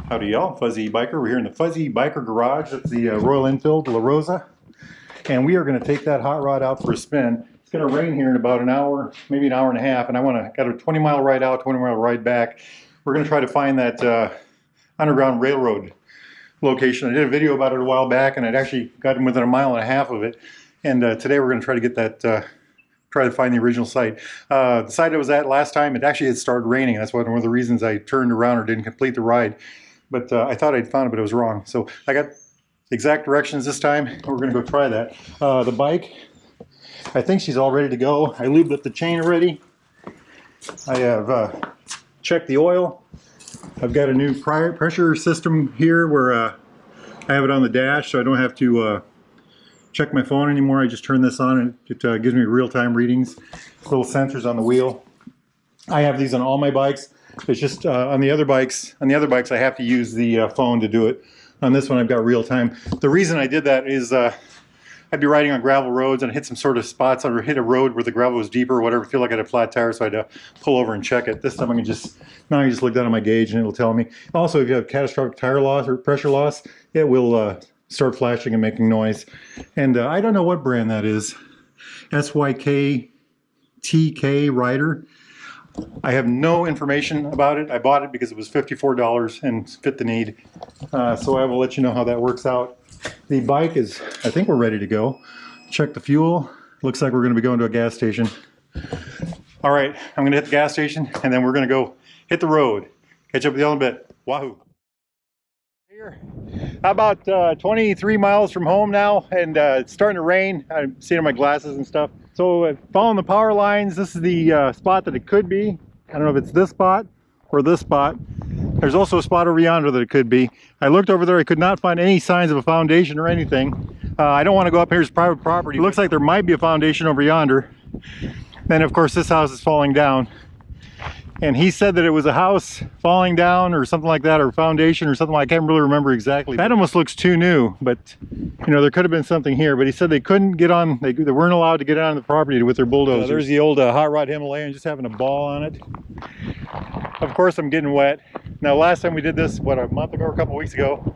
Howdy y'all, Fuzzy Biker. We're here in the Fuzzy Biker Garage. It's the Royal Enfield La Rosa. And we are going to take that hot rod out for a spin. It's going to rain here in about an hour, maybe an hour and a half. And I got a 20-mile ride out, 20-mile ride back. We're going to try to find that Underground Railroad location. I did a video about it a while back, and I'd actually gotten within a mile and a half of it. And today we're going to try to get that, try to find the original site. The site I was at last time, it actually had started raining. That's one of the reasons I turned around or didn't complete the ride. But I thought I'd found it, but it was wrong. So I got exact directions this time. We're going to go try that. The bike, I think she's all ready to go. I lubed up the chain already. I have checked the oil. I've got a new pressure system here where I have it on the dash, so I don't have to check my phone anymore. I just turn this on and it gives me real-time readings. Little sensors on the wheel. I have these on all my bikes. It's just on the other bikes I have to use the phone to do it. On this one I've got real time. The reason I did that is I'd be riding on gravel roads and hit some sort of spots or hit a road where the gravel was deeper or whatever, feel like I had a flat tire, so I had to pull over and check it. This time I can just look down at my gauge and it will tell me. Also, if you have catastrophic tire loss or pressure loss, it will start flashing and making noise. And I don't know what brand that is. SYK TK Rider. I have no information about it. I bought it because it was $54 and fit the need. So I will let you know how that works out. The bike is, I think we're ready to go. Check the fuel. Looks like we're going to be going to a gas station. All right, I'm going to hit the gas station and then we're going to go hit the road. Catch up with you all in a bit. Wahoo! Here, about 23 miles from home now, and it's starting to rain. I'm seeing my glasses and stuff. So following the power lines, this is the spot that it could be. I don't know if it's this spot or this spot. There's also a spot over yonder that it could be. I looked over there, I could not find any signs of a foundation or anything. I don't want to go up here as private property. It looks like there might be a foundation over yonder. Then of course this house is falling down. And he said that it was a house falling down or something like that, or a foundation or something. I can't really remember exactly. That almost looks too new, but you know, there could have been something here. But he said they couldn't get on, they weren't allowed to get on the property with their bulldozers. There's the old hot rod Himalayan, just having a ball on it. Of course I'm getting wet. Now last time we did this, what, a month ago or a couple weeks ago,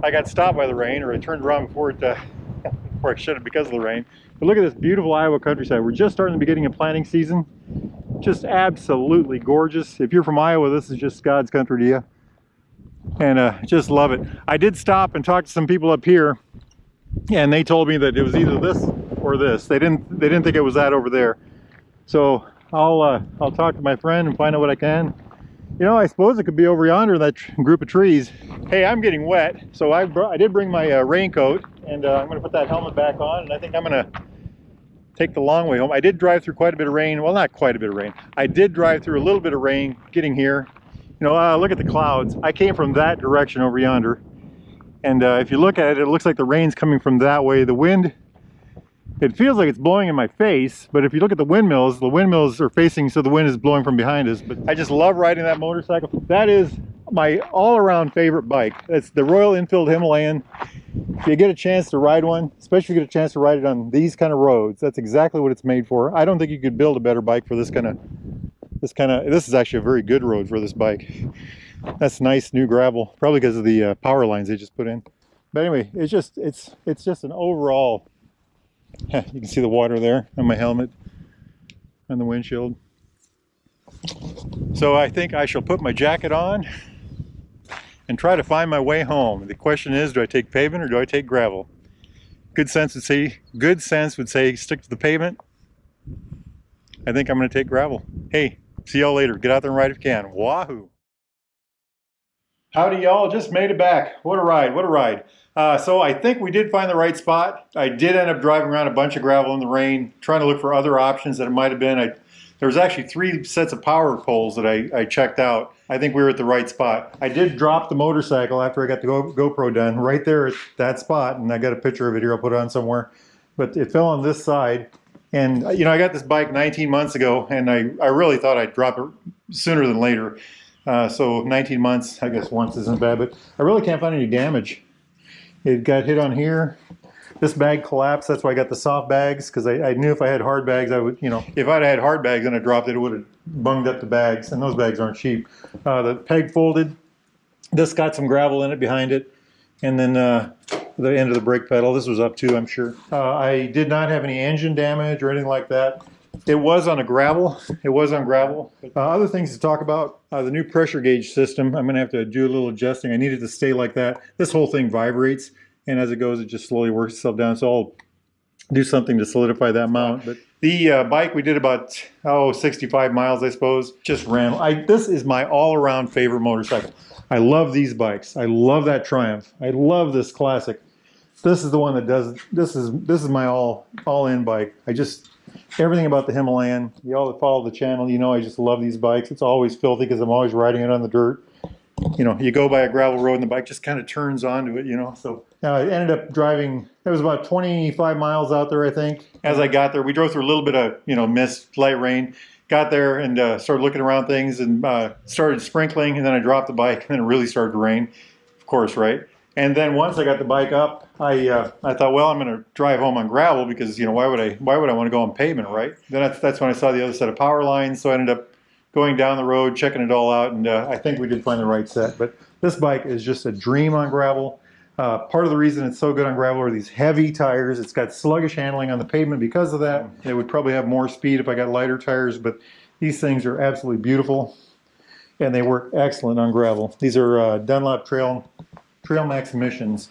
I got stopped by the rain, or I turned around before it, before I should have because of the rain. But look at this beautiful Iowa countryside. We're just starting the beginning of planting season. Just absolutely gorgeous. If you're from Iowa, this is just God's country to you. And just love it. I did stop and talk to some people up here, and they told me that it was either this or this. They didn't think it was that over there. So I'll talk to my friend and find out what I can. You know, I suppose it could be over yonder in that group of trees. Hey, I'm getting wet, so I did bring my raincoat, and I'm going to put that helmet back on, and I think I'm going to take the long way home. I did drive through quite a bit of rain. Well, not quite a bit of rain. I did drive through a little bit of rain getting here. You know, look at the clouds. I came from that direction over yonder. And if you look at it, it looks like the rain's coming from that way. The wind, it feels like it's blowing in my face, but if you look at the windmills are facing, so the wind is blowing from behind us. But I just love riding that motorcycle. That is my all-around favorite bike. It's the Royal Enfield Himalayan. If you get a chance to ride one, especially if you get a chance to ride it on these kind of roads, that's exactly what it's made for. I don't think you could build a better bike for this is actually a very good road for this bike. That's nice new gravel, probably because of the power lines they just put in. But anyway, it's just an overall, you can see the water there on my helmet and the windshield. So I think I shall put my jacket on and try to find my way home. The question is, do I take pavement or do I take gravel? Good sense would say stick to the pavement. I think I'm going to take gravel. Hey, see y'all later. Get out there and ride if you can. Wahoo! Howdy y'all, just made it back. What a ride, what a ride. So I think we did find the right spot. I did end up driving around a bunch of gravel in the rain, trying to look for other options that it might have been. There was actually 3 sets of power poles that I checked out. I think we were at the right spot. I did drop the motorcycle after I got the GoPro done right there at that spot, and I got a picture of it here. I'll put it on somewhere. But it fell on this side. And you know, I got this bike 19 months ago, and I really thought I'd drop it sooner than later. So 19 months, I guess once isn't bad, but I really can't find any damage. It got hit on here. This bag collapsed. That's why I got the soft bags, because I knew if I had hard bags, I would, you know, if I'd had hard bags and I dropped it, it would have bunged up the bags, and those bags aren't cheap. The peg folded. This got some gravel in it behind it. And then the end of the brake pedal, this was up too, I'm sure. I did not have any engine damage or anything like that. It was on a gravel. It was on gravel. Other things to talk about, the new pressure gauge system. I'm gonna have to do a little adjusting. I need it to stay like that. This whole thing vibrates, and as it goes, it just slowly works itself down. So I'll do something to solidify that mount. But the bike, we did about 65 miles, I suppose. Just ran. This is my all-around favorite motorcycle. I love these bikes. I love that Triumph. I love this Classic. This is the one that does. This is my all-in bike. Everything about the Himalayan. You all that follow the channel, you know I just love these bikes. It's always filthy because I'm always riding it on the dirt. You know, you go by a gravel road and the bike just kind of turns onto it, you know. So I ended up driving, it was about 25 miles out there, I think. As I got there, we drove through a little bit of, mist, light rain. Got there and started looking around things and started sprinkling, and then I dropped the bike and then it really started to rain, of course, right? And then once I got the bike up, I thought, well, I'm going to drive home on gravel because, why would I want to go on pavement, right? Then that's when I saw the other set of power lines, so I ended up going down the road, checking it all out, and I think we did find the right set. But this bike is just a dream on gravel. Part of the reason it's so good on gravel are these heavy tires. It's got sluggish handling on the pavement because of that. It would probably have more speed if I got lighter tires, but these things are absolutely beautiful, and they work excellent on gravel. These are Dunlop Trail Max Missions,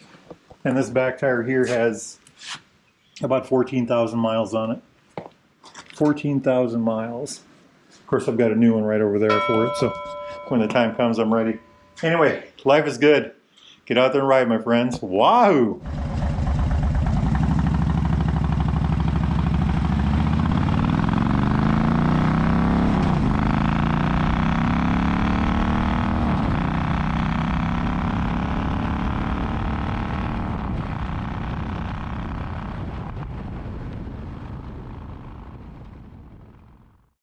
and this back tire here has about 14,000 miles on it. 14,000 miles. Of course, I've got a new one right over there for it, so when the time comes, I'm ready. Anyway, life is good. Get out there and ride, my friends. Wahoo!